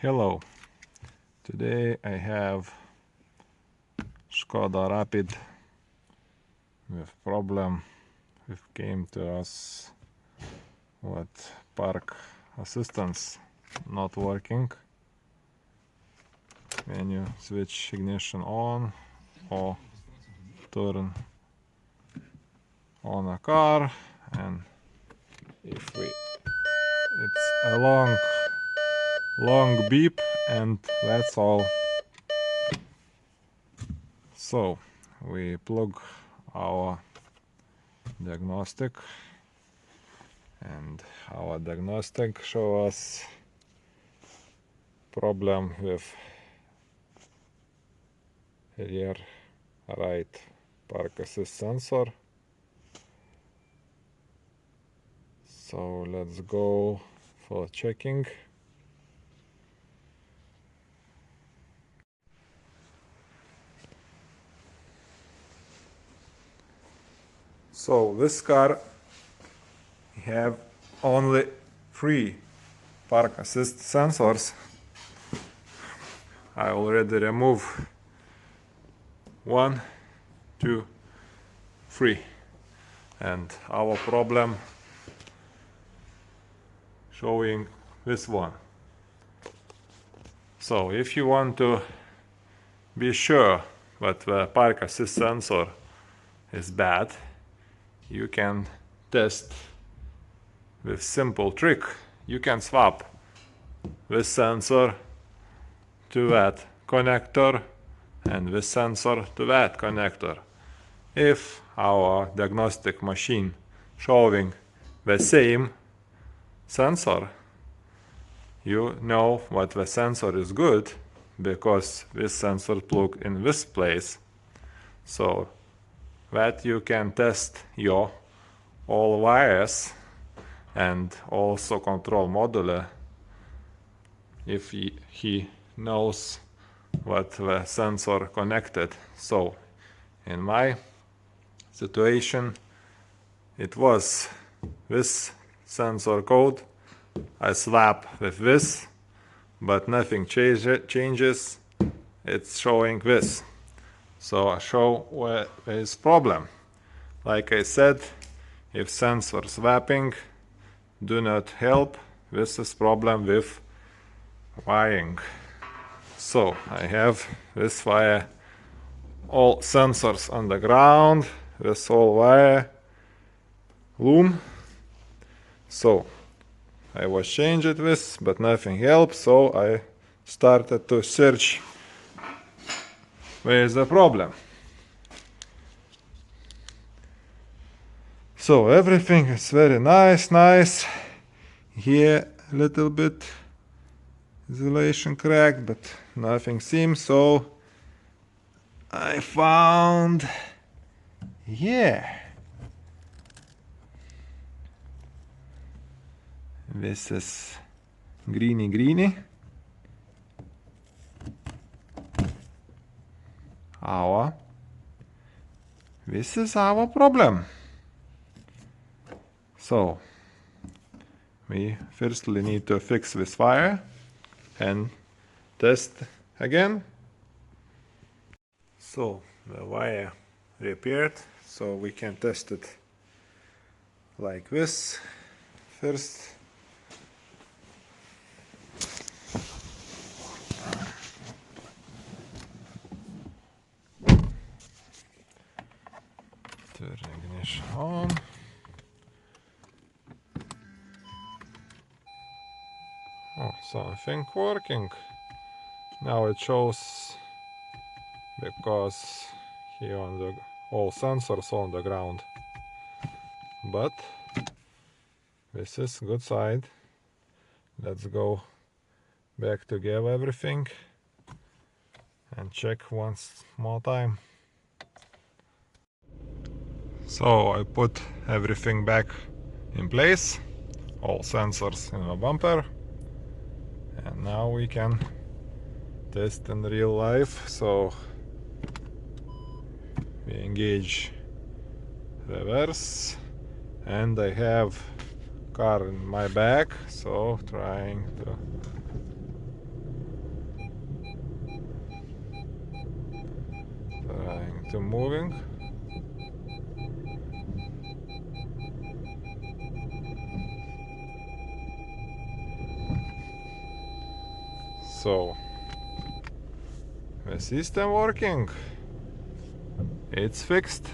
Hello, today I have Skoda Rapid with problem. It came to us with park assistance not working when you switch ignition on or turn on a car, and if we it's a long beep, and that's all. So we plug our diagnostic, and our diagnostic show us problem with rear right park assist sensor. So let's go for checking. So this car have only 3 park assist sensors. I already remove 1, 2, 3, and our problem showing this one. So if you want to be sure that the park assist sensor is bad, you can test with simple trick. You can swap this sensor to that connector and this sensor to that connector. If our diagnostic machine showing the same sensor, you know that the sensor is good because this sensor plug in this place, so that you can test your all wires and also control module if he knows what the sensor connected. So in my situation it was this sensor code. I swap with this, but nothing changes. It's showing this. So I show where there is problem. Like I said, if sensor swapping do not help, this is problem with wiring. So I have this wire, all sensors on the ground, this whole wire loom. So I was changed this, but nothing helped, so I started to search where is the problem. So everything is very nice. Here a little bit isolation crack, but nothing seems. So I found, this is greeny. This is our problem. So we firstly need to fix this wire and test again. So the wire repaired, so we can test it like this first. Turn ignition on. Oh, something working. Now it shows because here on the all sensors on the ground. But this is good side. Let's go back together everything and check once more time. So I put everything back in place, all sensors in the bumper, and now we can test in real life. So we engage reverse, and I have car in my back, so trying to to moving. So the system working, it's fixed.